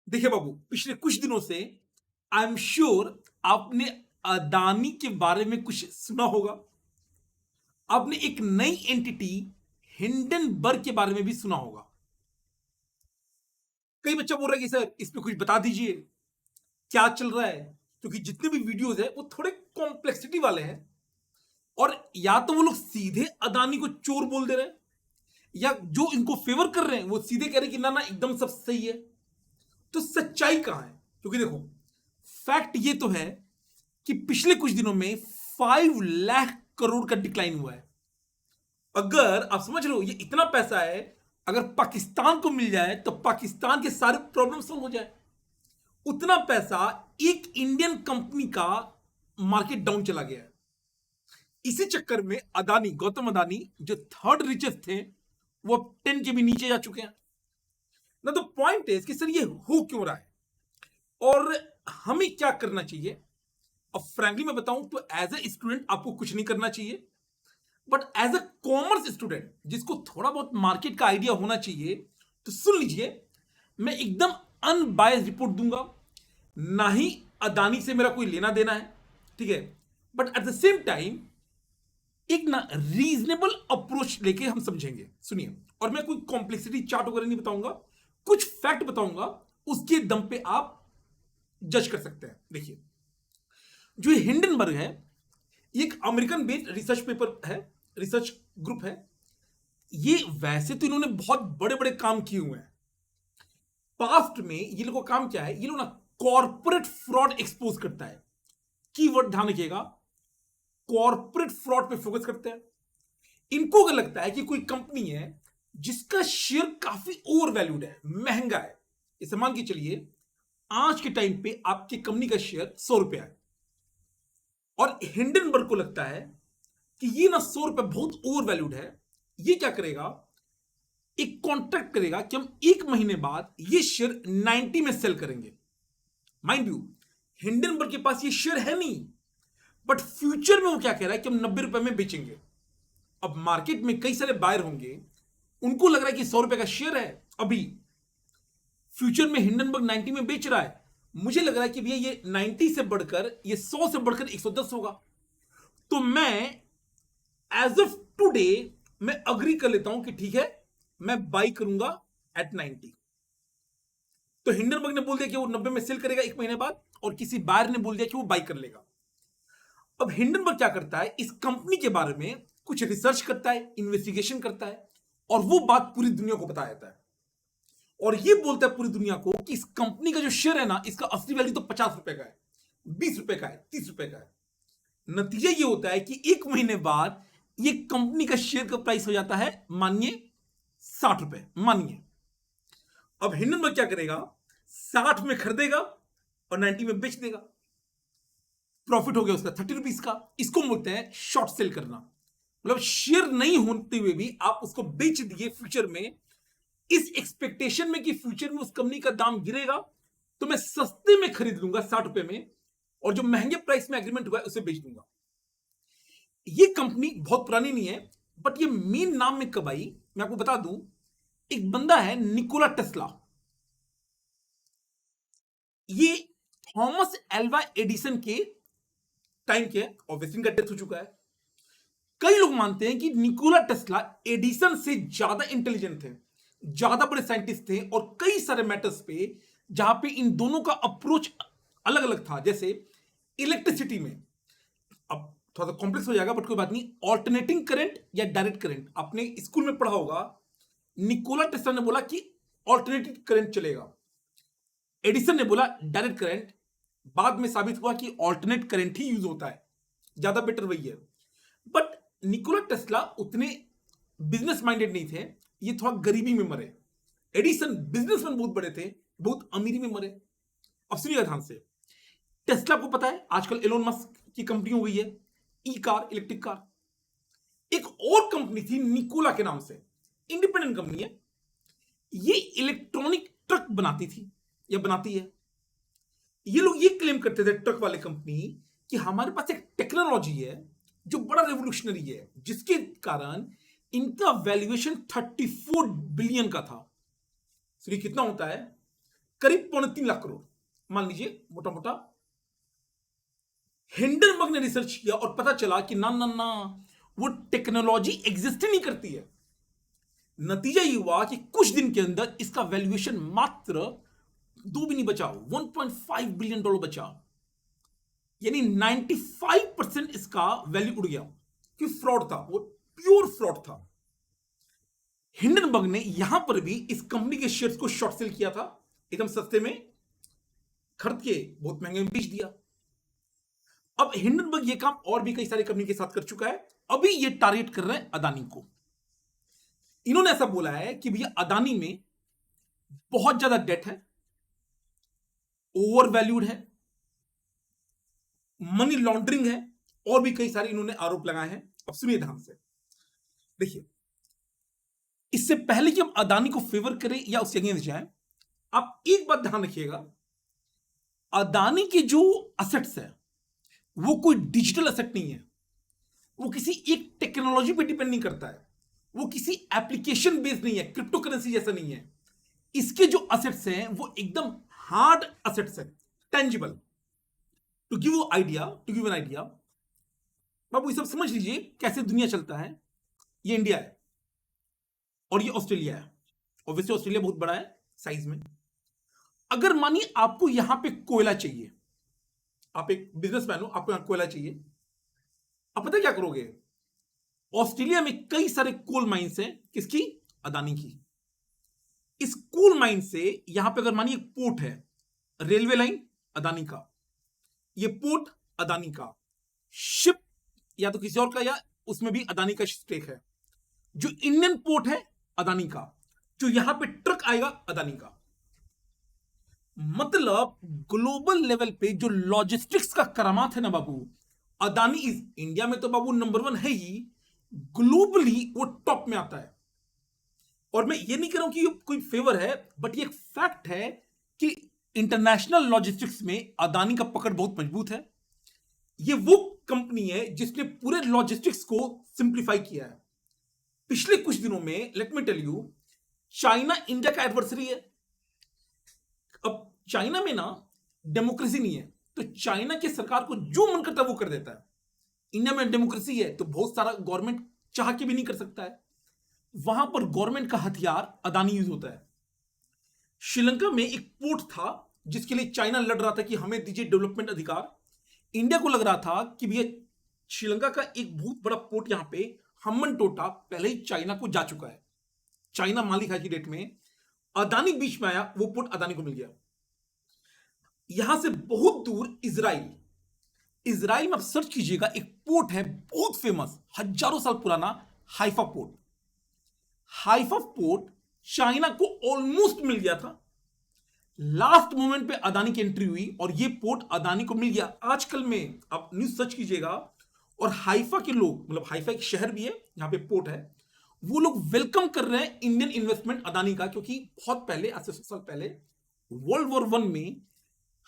देखिए बाबू, पिछले कुछ दिनों से आई एम श्योर आपने अदानी के बारे में कुछ सुना होगा। आपने एक नई एंटिटी हिंडनबर्ग के बारे में भी सुना होगा। कई बच्चा बोल रहा है कि सर इस पे कुछ बता दीजिए, क्या चल रहा है। क्योंकि जितने भी वीडियोस है वो थोड़े कॉम्प्लेक्सिटी वाले हैं, और या तो वो लोग सीधे अदानी को चोर बोल दे रहे हैं, या जो इनको फेवर कर रहे हैं वो सीधे कह रहे हैं कि ना ना एकदम सब सही है। तो सच्चाई कहां है? क्योंकि देखो, फैक्ट ये तो है कि पिछले कुछ दिनों में 5 लाख करोड़ का डिक्लाइन हुआ है। अगर आप समझ रहे हो ये इतना पैसा है, अगर पाकिस्तान को मिल जाए तो पाकिस्तान के सारे प्रॉब्लम सॉल्व हो जाए। उतना पैसा एक इंडियन कंपनी का मार्केट डाउन चला गया है। इसी चक्कर में अदानी, गौतम अदानी जो थर्ड रिचेस्ट थे, वो 10 के भी नीचे जा चुके हैं ना। तो पॉइंट है कि सर ये हो क्यों रहा है और हमें क्या करना चाहिए। अब फ्रैंकली मैं बताऊं तो एज ए स्टूडेंट आपको कुछ नहीं करना चाहिए, but as a commerce student जिसको थोड़ा बहुत मार्केट का आइडिया होना चाहिए, तो सुन लीजिए, मैं एकदम अनबायस्ड रिपोर्ट दूंगा। ना ही अदानी से मेरा कोई लेना देना है, ठीक है, but at the same time एक ना रीजनेबल अप्रोच लेके हम समझेंगे। सुनिए, और मैं कोई कॉम्प्लेक्सिटी चार्ट वगैरह नहीं बताऊंगा, कुछ फैक्ट बताऊंगा, उसके दम पे आप जज कर सकते हैं। देखिए, जो हिंडनबर्ग है, ये एक अमेरिकन बेस्ड रिसर्च पेपर है, रिसर्च ग्रुप है। ये वैसे तो इन्होंने बहुत बड़े बड़े काम किए हुए हैं। पास्ट में ये लोगों का काम क्या है, ये लोग ना कॉर्पोरेट फ्रॉड एक्सपोज करता है। कीवर्ड ध्यान रखिएगा, कॉर्पोरेट फ्रॉड पे फोकस करते हैं। इनको अगर लगता है कि कोई कंपनी है जिसका शेयर काफी ओवर वैल्यूड है, महंगा है, इसे मान के चलिए आज के टाइम पे आपकी कंपनी का शेयर 100 रुपया है, और हिंडनबर्ग को लगता है कि ये ना 100 रुपया बहुत ओवर वैल्यूड है। ये क्या करेगा, एक कॉन्ट्रैक्ट करेगा कि हम 1 महीने बाद ये शेयर 90 में सेल करेंगे। माइंड यू, हिंडनबर्ग के पास ये शेयर है नहीं, बट फ्यूचर में वो क्या कह रहा है कि हम 90 रुपए में बेचेंगे। अब मार्केट में कई सारे बायर होंगे, उनको लग रहा है कि 100 रुपए का शेयर है अभी, फ्यूचर में हिंडनबर्ग 90 में बेच रहा है। मुझे लग रहा है कि भैया ये 90 से बढ़कर, ये 100 से बढ़कर 110 होगा। तो मैं एज ऑफ टुडे मैं अग्री कर लेता हूं कि ठीक है, मैं बाई करूंगा एट 90। तो हिंडनबर्ग ने बोल दिया कि वो 90 में सेल करेगा 1 महीने बाद, और किसी बायर ने बोल दिया कि वो बाई कर लेगा। अब हिंडनबर्ग क्या करता है, इस कंपनी के बारे में कुछ रिसर्च करता है, इन्वेस्टिगेशन करता है, और वो बात पूरी दुनिया को बता देता है। और ये बोलता है पूरी दुनिया को कि इस कंपनी का जो शेयर है ना, इसका असली वैल्यू तो 50 रुपए का है, 20 रुपए का है, 30 रुपए का है। नतीजा ये होता है कि 1 महीने बाद ये कंपनी का शेयर का प्राइस हो जाता है, मानिए 60 रुपए, मानिए। अब हिंडनबर्ग क्या करेगा, 60 में खरीदेगा और 90 में बेच देगा। प्रॉफिट हो गया उसका 30 रुपीज का। इसको बोलते हैं शॉर्ट सेल करना। मतलब शेयर नहीं होते हुए भी आप उसको बेच दिए फ्यूचर में, इस एक्सपेक्टेशन में कि फ्यूचर में उस कंपनी का दाम गिरेगा, तो मैं सस्ते में खरीद लूंगा 60 रुपए में, और जो महंगे प्राइस में एग्रीमेंट हुआ है उसे बेच दूंगा। ये कंपनी बहुत पुरानी नहीं है, बट ये मेन नाम में कब आई मैं आपको बता दूं। एक बंदा है निकोला टेस्ला, ये थॉमस एल्वा एडिसन के टाइम के, ऑब्वियसली इनका डेथ हो चुका है। कई लोग मानते हैं कि निकोला टेस्ला एडिसन से ज्यादा इंटेलिजेंट थे, ज्यादा बड़े साइंटिस्ट थे, और कई सारे मैटर्स पे जहां पे इन दोनों का अप्रोच अलग अलग था। जैसे इलेक्ट्रिसिटी में, अब थोड़ा सा कॉम्प्लेक्स हो जाएगा बट कोई बात नहीं, ऑल्टरनेटिंग करंट या डायरेक्ट करंट आपने स्कूल में पढ़ा होगा। निकोला टेस्ला ने बोला कि ऑल्टरनेटिंग करंट चलेगा, एडिसन ने बोला डायरेक्ट करंट। बाद में साबित हुआ कि ऑल्टरनेट करंट ही यूज होता है, ज्यादा बेटर वही है। बट निकोला टेस्ला उतने बिजनेस माइंडेड नहीं थे, ये थोड़ा गरीबी में मरे। एडिसन बिजनेसमैन बहुत बड़े थे, बहुत अमीरी में मरे। अब सुनिएगा ध्यान से, टेस्ला को पता है आजकल एलोन मस्क की कंपनी हो गई है, ई कार, इलेक्ट्रिक कार। एक और कंपनी थी निकोला के नाम से, इंडिपेंडेंट कंपनी है, ये इलेक्ट्रॉनिक ट्रक बनाती थी या बनाती है। ये लोग ये क्लेम करते थे, ट्रक वाले कंपनी, कि हमारे पास एक टेक्नोलॉजी है जो बड़ा रेवोल्यूशनरी है, जिसके कारण इनका वैल्यूएशन 34 बिलियन का था। तो ये कितना होता है, करीब 3.25 लाख करोड़, मान लीजिए मोटा मोटा। हिंडनबर्ग ने रिसर्च किया और पता चला कि ना ना ना, वो टेक्नोलॉजी एग्जिस्ट ही नहीं करती है। नतीजा ये हुआ कि कुछ दिन के अंदर इसका वैल्यूएशन मात्र 2 भी नहीं बचा, $1.5 बिलियन बचा, यानी 95% इसका वैल्यू उड़ गया, कि फ्रॉड था, वो प्योर फ्रॉड था। हिंडनबर्ग ने यहां पर भी इस कंपनी के शेयर्स को शॉर्ट सेल किया था, एकदम सस्ते में खरीद के बहुत महंगे में बेच दिया। अब हिंडनबर्ग ये काम और भी कई सारी कंपनी के साथ कर चुका है। अभी ये टारगेट कर रहे हैं अदानी को। इन्होंने ऐसा बोला है कि भैया अदानी में बहुत ज्यादा डेट है, ओवर वैल्यूड है, मनी लॉन्ड्रिंग है, और भी कई सारे इन्होंने आरोप लगाए हैं। अब सुनिए ध्यान से, देखिए, इससे पहले कि हम अदानी को फेवर करें या उसके अगेंस्ट जाएं, आप एक बात ध्यान रखिएगा, अदानी के जो असेट्स है वो कोई डिजिटल असेट नहीं है, वो किसी एक टेक्नोलॉजी पे डिपेंड नहीं करता है, वो किसी एप्लीकेशन बेस्ड नहीं है, क्रिप्टो करेंसी जैसा नहीं है। इसके जो असेट्स हैं वो एकदम हार्ड असेट्स हैं, tangible. To give an idea, बाबू ये सब समझ लीजिए कैसे दुनिया चलता है। ये इंडिया है और ये ऑस्ट्रेलिया है, और वैसे ऑस्ट्रेलिया बहुत बड़ा है साइज में। अगर मानिए आपको यहां पे कोयला चाहिए, आप एक बिजनेसमैन हो, आपको यहां कोयला चाहिए, आप पता क्या करोगे? ऑस्ट्रेलिया में कई सारे कोल माइंस हैं, किसकी? अदानी की। इस कोल माइन से यहां पे अगर मानिए पोर्ट है, रेलवे लाइन अदानी का, ये पोर्ट अदानी का, शिप या तो किसी और का, या उसमें भी अदानी का स्टेक है। जो इंडियन पोर्ट है अदानी का, जो यहां पे ट्रक आएगा अदानी का। मतलब ग्लोबल लेवल पे जो लॉजिस्टिक्स का करामात है ना बाबू, अदानी इज, इंडिया में तो बाबू नंबर 1 है ही, ग्लोबली वो टॉप में आता है। और मैं ये नहीं कह रहा हूं कि ये कोई फेवर है, बट ये एक फैक्ट है कि इंटरनेशनल लॉजिस्टिक्स में अदानी का पकड़ बहुत मजबूत है। ये वो कंपनी है जिसने पूरे लॉजिस्टिक्स को सिंप्लीफाई किया है। पिछले कुछ दिनों में, let me tell you, China India का एडवर्सरी है। अब चाइना में ना डेमोक्रेसी नहीं है, तो चाइना की सरकार को जो मन करता है वो कर देता है। इंडिया में डेमोक्रेसी है तो बहुत सारा गवर्नमेंट चाह के भी नहीं कर सकता है। वहां पर गवर्नमेंट का हथियार अदानी यूज होता है। श्रीलंका में एक पोर्ट था जिसके लिए चाइना लड़ रहा था कि हमें दीजिए डेवलपमेंट अधिकार। इंडिया को लग रहा था कि भैया श्रीलंका का एक बहुत बड़ा पोर्ट यहां पे हम्बनटोटा पहले ही चाइना को जा चुका है, चाइना मालिक है की डेट में। अदानी बीच में आया, वो पोर्ट अदानी को मिल गया। यहां से बहुत दूर इजराइल में आप सर्च कीजिएगा, एक पोर्ट है बहुत फेमस, हजारों साल पुराना, Haifa port. Haifa port China को ऑलमोस्ट मिल गया था, लास्ट मोमेंट पे अदानी की एंट्री हुई और ये पोर्ट अदानी को मिल गया। आजकल में आप न्यूज सर्च कीजिएगा, और हाइफा के लोग, मतलब हाइफा एक शहर भी है यहां पे पोर्ट है, वो लोग वेलकम कर रहे हैं इंडियन इन्वेस्टमेंट अदानी का, क्योंकि बहुत पहले, आज से 100 साल पहले, वर्ल्ड वॉर 1 में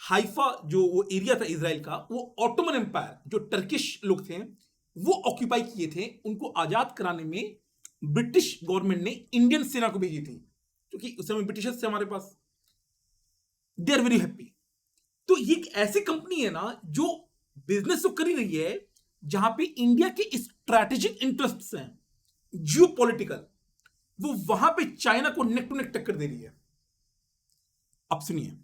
हाइफा जो वो एरिया था इजराइल का, वो ऑटोमन एम्पायर, जो टर्किश लोग थे, वो ऑक्यूपाई किए थे। उनको आजाद कराने में ब्रिटिश गवर्नमेंट ने इंडियन सेना को भेजी थी, क्योंकि उस समय ब्रिटिशर्स थे हमारे पास। They are very happy. तो ये एक ऐसी कंपनी है ना जो बिजनेस तो कर ही रही है, जहां पे इंडिया के स्ट्रैटेजिक इंटरेस्ट्स हैं, जियो पॉलिटिकल, वो वहां पे चाइना को नेक टू नेक टक्कर दे रही है। अब सुनिए,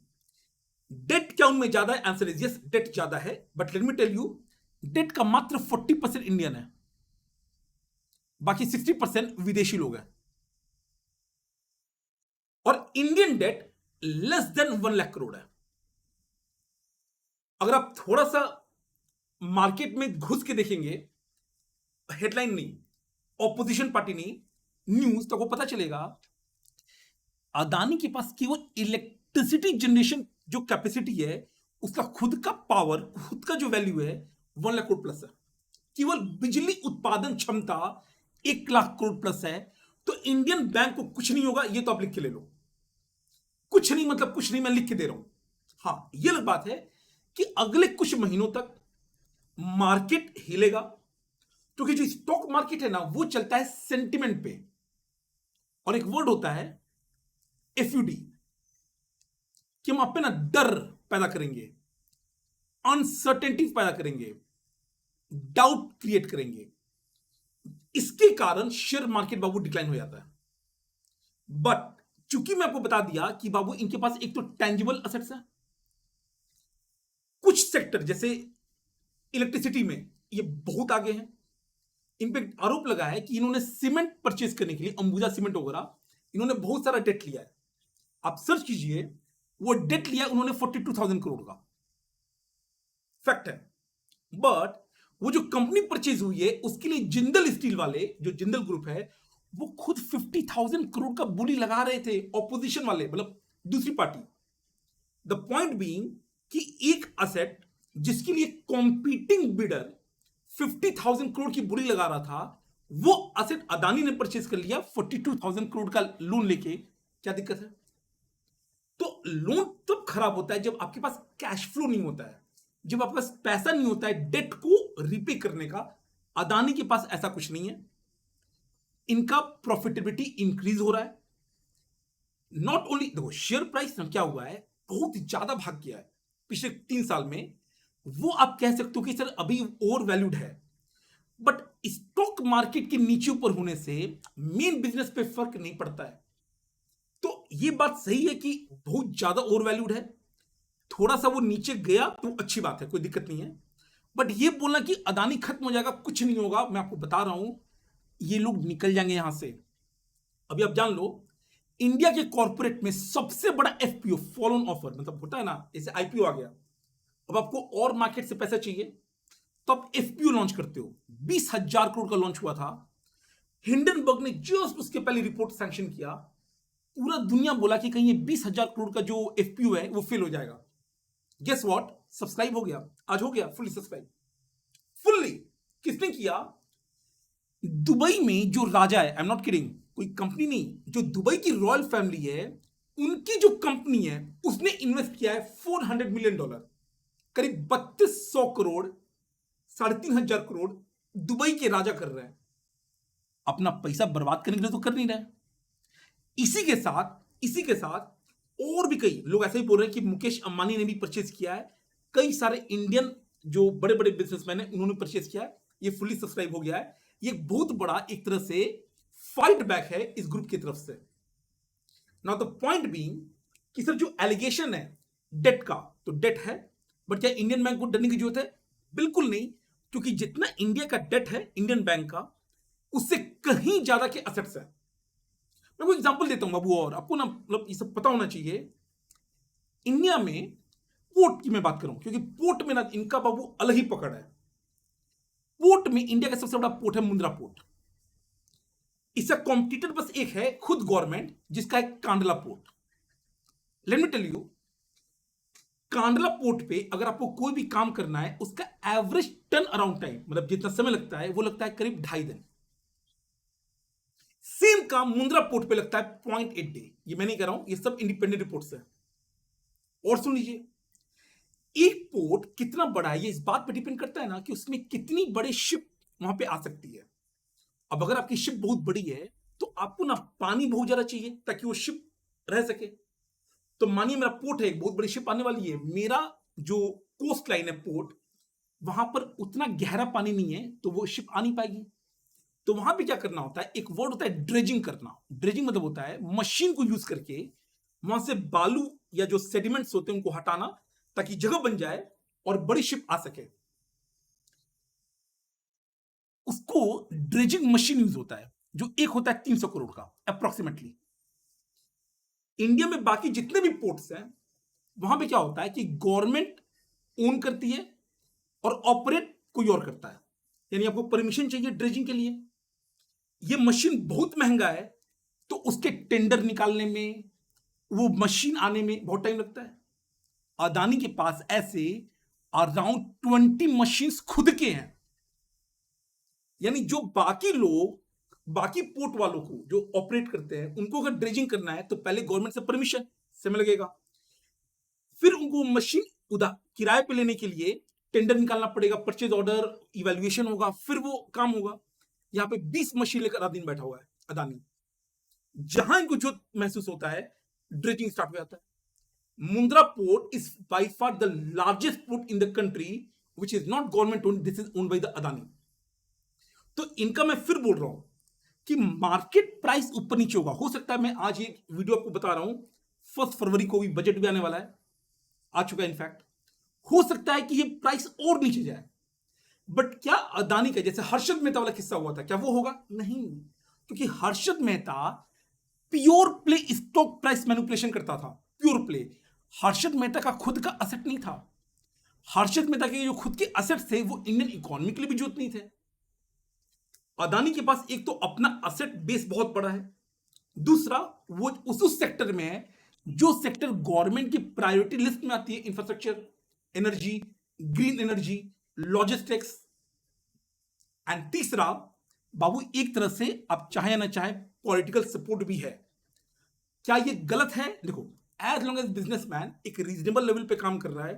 डेट क्या उनमें ज्यादा है? आंसर इज यस, डेट ज्यादा है, but let me tell you, debt का मात्र 40% इंडियन है, बाकी 60% विदेशी लोग हैं। और Indian debt less than 1 lakh crore है। अगर आप थोड़ा सा मार्केट में घुस के देखेंगे, हेडलाइन नहीं, ऑपोजिशन पार्टी नहीं, न्यूज, तो आपको पता चलेगा अदानी के पास केवल इलेक्ट्रिसिटी जनरेशन जो कैपेसिटी है, उसका खुद का पावर, खुद का जो वैल्यू है 1 लाख करोड़ प्लस है। केवल बिजली उत्पादन क्षमता 1 लाख करोड़ प्लस है। तो इंडियन बैंक को कुछ नहीं होगा, ये तो आप लिख के ले लो। कुछ नहीं मतलब कुछ नहीं, मैं लिख के दे रहा हूं। हां, यह अलग बात है कि अगले कुछ महीनों तक मार्केट हिलेगा, क्योंकि जो स्टॉक मार्केट है ना, वो चलता है सेंटिमेंट पे। और एक वर्ड होता है एफयूडी, कि हम आप पे ना डर पैदा करेंगे, अनसर्टेनिटी पैदा करेंगे, डाउट क्रिएट करेंगे। इसके कारण शेयर मार्केट बाबू डिक्लाइन हो जाता है। बट चूंकि मैं आपको बता दिया कि बाबू इनके पास एक तो टेंजिबल असेट्स है, कुछ सेक्टर जैसे इलेक्ट्रिसिटी में ये बहुत आगे हैं। इन पे आरोप लगा है कि इन्होंने सीमेंट परचेज करने के लिए अंबुजा सीमेंट वगैरह इन्होंने बहुत सारा डेट लिया है। आप सर्च कीजिए, वो डेट लिया उन्होंने 42,000 करोड़ का, फैक्ट है। बट वो जो कंपनी परचेज हुई है उसके लिए जिंदल स्टील वाले, जो जिंदल ग्रुप है, वो खुद 50,000 करोड़ का बोली लगा रहे थे, ऑपोजिशन वाले, मतलब दूसरी पार्टी। द पॉइंट बीइंग कि एक असेट जिसके लिए कॉम्पीटिंग बिडर 50,000 करोड़ की बोली लगा रहा था, वो असेट अदानी ने परचेज कर लिया 42,000 करोड़ का लोन लेके। क्या दिक्कत है? तो लोन तब खराब होता है जब आपके पास कैश फ्लो नहीं होता है, जब आपके पास पैसा नहीं होता है डेट को रिपे करने का। अदानी के पास ऐसा कुछ नहीं है, इनका प्रॉफिटेबिलिटी इंक्रीज हो रहा है। नॉट ओनली देखो शेयर प्राइस में क्या हुआ है, बहुत ज्यादा भाग गया है पिछले 3 साल में। वो आप कह सकते हो कि सर अभी ओवर वैल्यूड है, बट स्टॉक मार्केट के नीचे ऊपर होने से मेन बिजनेस पे फर्क नहीं पड़ता है। तो ये बात सही है कि बहुत ज्यादा ओवर वैल्यूड है, थोड़ा सा वो नीचे गया तो अच्छी बात है, कोई दिक्कत नहीं है। बट ये बोलना कि अदानी खत्म हो जाएगा, कुछ नहीं होगा। मैं आपको बता रहा हूं, ये लोग निकल जाएंगे यहां से। अभी आप जान लो, इंडिया के कॉर्पोरेट में सबसे बड़ा एफपीओ, फॉलो ऑन ऑफर, मतलब होता है ना, जैसे आईपीओ आ गया, अब आपको और मार्केट से पैसा चाहिए तो आप एफपीओ लॉन्च करते हो। 20,000 करोड़ का लॉन्च हुआ था, हिंडनबर्ग ने जस्ट उसके पहले रिपोर्ट सैंक्शन किया। पूरा दुनिया बोला कि कहीं ये 20,000 करोड़ का जो एफपीओ है वो फेल हो जाएगा। गेस व्हाट, सब्सक्राइब हो गया, आज हो गया फुली सब्सक्राइब। फुल्ली किसने किया? दुबई में जो राजा है, आई एम नॉट किडिंग, कोई कंपनी नहीं, जो दुबई की रॉयल फैमिली है, उनकी जो कंपनी है उसने इन्वेस्ट किया है $400 मिलियन, करीब 3200 करोड़, 3,500 करोड़ दुबई के राजा कर रहे हैं। अपना पैसा बर्बाद करने के लिए तो कर नहीं रहे। इसी के साथ और भी कई लोग ऐसे ही बोल रहे हैं कि मुकेश अंबानी ने भी परचेज किया है, कई सारे इंडियन जो बड़े बड़े बिजनेसमैन हैं उन्होंने परचेज किया है। ये फुली सब्सक्राइब हो गया है। ये बहुत बड़ा एक तरह से फाइट बैक है इस ग्रुप की तरफ से। नाउ द पॉइंट बीइंग कि सर जो एलिगेशन है डेट का, तो डेट है, बट क्या इंडियन बैंक को डरने की जरूरत है? बिल्कुल नहीं, क्योंकि जितना इंडिया का डेट है इंडियन बैंक का, उससे कहीं ज्यादा के असेट्स है। मैं कोई एग्जांपल देता हूं बाबू, और आपको ना मतलब ये सब पता होना चाहिए। इंडिया में पोर्ट की मैं बात करूं, क्योंकि पोर्ट में ना इनका बाबू अलग ही पकड़ है। पोर्ट में इंडिया का सबसे बड़ा पोर्ट है मुंद्रा पोर्ट। इसका कॉम्पिटिटर बस एक है, खुद गवर्नमेंट, जिसका है Kandla port. Let me tell you, Kandla port पे अगर आपको कोई भी काम करना है, उसका एवरेज टर्न अराउंड टाइम, मतलब जितना समय लगता है, वो लगता है करीब 2.5 दिन। सेम काम मुंद्रा पोर्ट पे लगता है 0.8 डे। ये मैं नहीं कह रहा हूं, ये सब इंडिपेंडेंट रिपोर्ट्स है। और सुन लीजिए, एक पोर्ट कितना बड़ा है ये इस बात पे डिपेंड करता है ना कि उसमें कितनी बड़ी शिप वहां पे आ सकती है। अब अगर आपकी शिप बहुत बड़ी है तो आपको ना पानी बहुत ज्यादा चाहिए ताकि वो शिप रह सके। तो मानिए मेरा पोर्ट है, एक बहुत बड़ी शिप आने वाली है, मेरा जो कोस्ट लाइन है पोर्ट, वहां पर उतना गहरा पानी नहीं है, तो वो शिप आ नहीं पाएगी। तो वहां पे क्या करना होता है, एक वर्ड होता है ड्रेजिंग करना। ड्रेजिंग मतलब होता है मशीन को यूज करके वहां से बालू या जो सेडिमेंट्स होते हैं उनको हटाना, ताकि जगह बन जाए और बड़ी शिप आ सके। उसको ड्रेजिंग मशीन यूज होता है, जो एक होता है 300 करोड़ का अप्रोक्सीमेटली। इंडिया में बाकी जितने भी पोर्ट्स हैं वहां पे क्या होता है कि गवर्नमेंट ओन करती है और ऑपरेट कोई और करता है, यानी आपको परमिशन चाहिए ड्रेजिंग के लिए। ये मशीन बहुत महंगा है, तो उसके टेंडर निकालने में, वो मशीन आने में बहुत टाइम लगता है। अदानी के पास ऐसे अराउंड 20 मशीन्स खुद के हैं, यानी जो बाकी लोग, बाकी पोर्ट वालों को जो ऑपरेट करते हैं, उनको अगर ड्रेजिंग करना है तो पहले गवर्नमेंट से परमिशन समय लगेगा, फिर उनको मशीन उधार किराए पे लेने के लिए टेंडर निकालना पड़ेगा, परचेज ऑर्डर, इवैल्यूएशन होगा, फिर वो काम होगा। यहां पे 20 मशीन लेकर दिन बैठा हुआ है अदानी। जहां इनको जो महसूस होता है ड्रेजिंग स्टार्ट हो जाता है। Mundra port is by far the largest port in the country, which is not government owned. This is owned by the Adani. तो इनका मैं फिर बोल रहा हूं कि मार्केट प्राइस ऊपर नीचे होगा। हो सकता है मैं आज ये वीडियो आपको बता रहा हूं 1 फरवरी को भी बजट भी आने वाला है, आ चुका है इनफैक्ट। हो सकता है कि ये प्राइस और नीचे जाए, बट क्या अदानी का जैसे हर्षद मेहता वाला किस्सा हुआ था, क्या वो होगा? नहीं, क्योंकि Harshad Mehta pure play stock price manipulation करता था। Pure play. हर्षद मेहता का खुद का असेट नहीं था। हर्षद मेहता के जो खुद के असेट थे वो इंडियन इकोनॉमी के लिए भी जरूरत नहीं थे। अदानी के पास एक तो अपना असेट बेस बहुत बड़ा है, दूसरा वो उस सेक्टर में है जो सेक्टर गवर्नमेंट की प्रायोरिटी लिस्ट में आती है, infrastructure, energy, green energy, logistics. And तीसरा बाबू, एक तरह से आप चाहे ना चाहे पॉलिटिकल सपोर्ट भी है। क्या ये गलत है? देखो, एज लॉन्ग एज बिजनेसमैन एक रीजनेबल लेवल पे काम कर रहा है,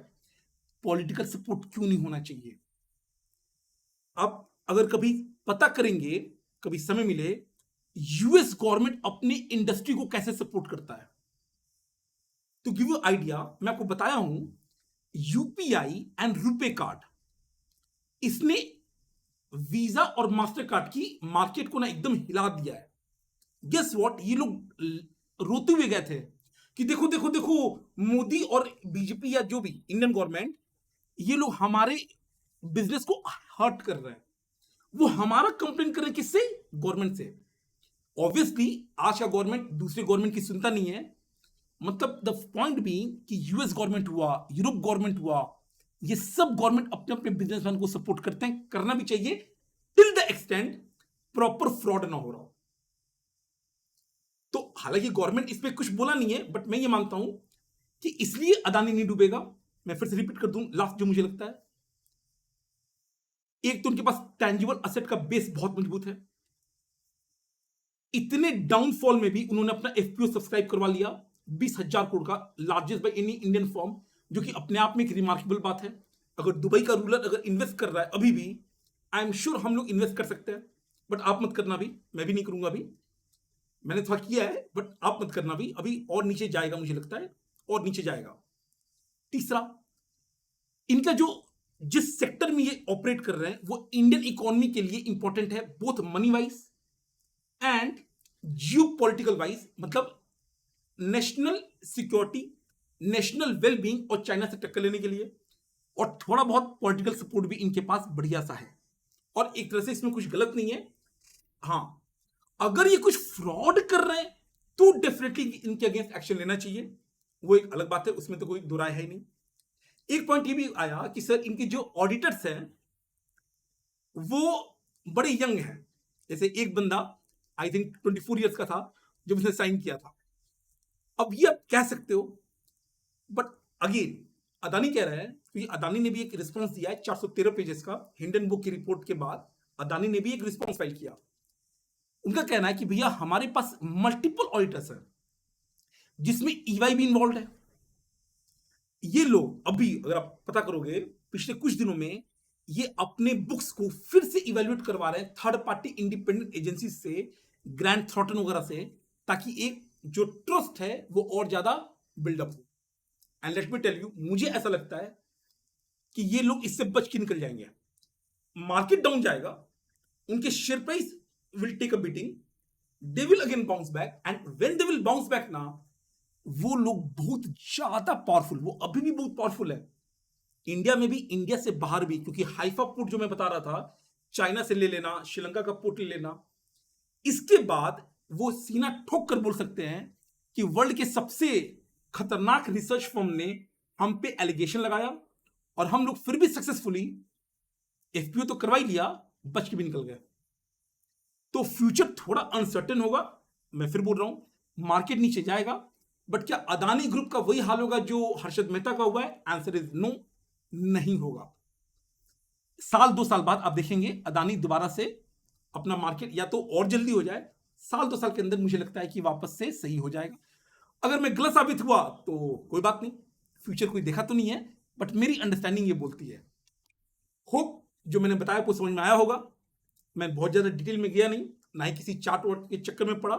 पॉलिटिकल सपोर्ट क्यों नहीं होना चाहिए? आप अगर कभी पता करेंगे, कभी समय मिले, यूएस गवर्नमेंट अपनी इंडस्ट्री को कैसे सपोर्ट करता है। तो गिव यू आइडिया, मैं आपको बताया हूं, यूपीआई एंड रुपे कार्ड, इसने वीजा और मास्टर कार्ड की मार्केट को ना एकदम हिला दिया है। गेस व्हाट, ये लोग रोते हुए गए थे कि देखो देखो देखो, मोदी और बीजेपी या जो भी इंडियन गवर्नमेंट, ये लोग हमारे बिजनेस को हर्ट कर रहे हैं। वो हमारा कंप्लेन कर रहे हैं किससे? गवर्नमेंट से। ऑब्वियसली आज का गवर्नमेंट दूसरे गवर्नमेंट की सुनता नहीं है। मतलब द पॉइंट भी कि यूएस गवर्नमेंट हुआ, यूरोप गवर्नमेंट हुआ, ये सब गवर्नमेंट अपने अपने बिजनेसमैन को सपोर्ट करते हैं, करना भी चाहिए till the extent proper fraud ना हो रहा हो। तो हालांकि गवर्नमेंट इस पे कुछ बोला नहीं है, बट मैं ये मानता हूं कि इसलिए अदानी नहीं डूबेगा। मैं फिर से रिपीट कर दूं लास्ट जो मुझे लगता है, एक तो उनके पास टैंजिबल असेट का बेस बहुत मजबूत है। इतने डाउनफॉल में भी उन्होंने अपना एफपीओ सब्सक्राइब करवा लिया 20,000 करोड़ का, largest by any Indian firm, जो कि अपने आप में एक रिमार्केबल बात है। अगर दुबई का रूलर अगर इन्वेस्ट कर रहा है अभी भी, आई एम श्योर हम लोग इन्वेस्ट कर सकते हैं, बट आप मत करना भी, मैं भी नहीं करूंगा अभी। मैंने थोड़ा किया है, बट आप मत करना भी, अभी और नीचे जाएगा मुझे लगता है, और नीचे जाएगा। तीसरा, इनका जो जिस सेक्टर में ये ऑपरेट कर रहे हैं वो इंडियन इकोनॉमी के लिए इंपॉर्टेंट है, both money wise and Jio political wise. मतलब नेशनल सिक्योरिटी, नेशनल वेलबींग और चाइना से टक्कर लेने के लिए, और थोड़ा बहुत पॉलिटिकल सपोर्ट भी इनके पास बढ़िया सा है। और एक तरह से इसमें कुछ गलत नहीं है। हाँ, अगर ये कुछ फ्रॉड कर रहे हैं तो डेफिनेटली इनके अगेंस्ट एक्शन लेना चाहिए, वो एक अलग बात है, उसमें तो कोई दो राय है ही नहीं। एक पॉइंट ये भी आया कि सर इनके जो ऑडिटर्स हैं वो बड़े यंग हैं। जैसे एक बंदा आई थिंक 24 ईयर्स का था जब उसने साइन किया था। अब ये आप कह सकते हो, बट अगेन अदानी कह रहा है, क्योंकि अदानी ने भी एक रिस्पॉन्स दिया है 413 पेजेस का, हिंडनबुक की रिपोर्ट के बाद अदानी ने भी एक रिस्पॉन्स फाइल किया। उनका कहना है कि भैया हमारे पास मल्टीपल ऑडिटर्स हैं जिसमें ईवाई भी इन्वॉल्व है। ये लोग अभी अगर आप पता करोगे पिछले कुछ दिनों में ये अपने बुक्स को फिर से इवैल्यूएट करवा रहे हैं थर्ड पार्टी इंडिपेंडेंट एजेंसी से, ग्रैंड थ्रॉटन वगैरह से, ताकि एक जो ट्रस्ट है वो और ज्यादा बिल्डअप हो। And let me tell you, मुझे ऐसा लगता है कि ये लोग इससे बच के निकल जाएंगे। मार्केट डाउन जाएगा, उनके share price will take a beating, they will again bounce back, and when they will bounce back ना, वो लोग बहुत ज्यादा पावरफुल, वो अभी भी बहुत पावरफुल है इंडिया में भी, इंडिया से बाहर भी। क्योंकि हाइफा पोर्ट जो मैं बता रहा था, चाइना से ले लेना, श्रीलंका का पोर्ट ले लेना, इसके बाद वो सीना ठोक कर बोल सकते हैं कि वर्ल्ड के सबसे खतरनाक रिसर्च फर्म ने हम पे एलिगेशन लगाया और हम लोग फिर भी सक्सेसफुली एफपीओ तो करवा ही लिया, बच के भी निकल गए। तो फ्यूचर थोड़ा अनसर्टेन होगा। मैं फिर बोल रहा हूं मार्केट नीचे जाएगा, बट क्या अदानी ग्रुप का वही हाल होगा जो हर्षद मेहता का हुआ है? आंसर इज नो, नहीं होगा। साल 2 साल बाद आप देखेंगे अदानी दोबारा से अपना मार्केट या तो और जल्दी हो जाए, साल 2 साल के अंदर मुझे लगता है कि वापस से सही हो जाएगा। अगर मैं गलत साबित हुआ तो कोई बात नहीं, फ्यूचर कोई देखा तो नहीं है, बट मेरी अंडरस्टैंडिंग ये बोलती है। होप जो मैंने बताया आपको समझ में आया होगा। मैं बहुत ज्यादा डिटेल में गया नहीं, ना ही किसी चार्ट वार्ट के चक्कर में पड़ा।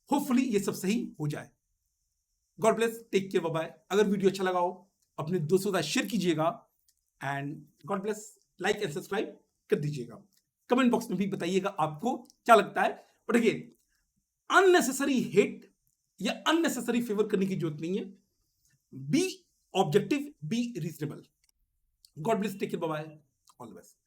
होपफुली ये सब सही हो जाए। God bless, take care, bye bye. अगर वीडियो अच्छा लगा हो अपने दोस्तों के साथ शेयर कीजिएगा and God bless, like and subscribe कर दीजिएगा। कमेंट बॉक्स में भी बताइएगा आपको क्या लगता है। बट अगेन, अननेसेसरी हेट या अननेसेसरी फेवर करने की जरूरत नहीं है। Be objective, be reasonable. God bless, take care, bye bye, all the best.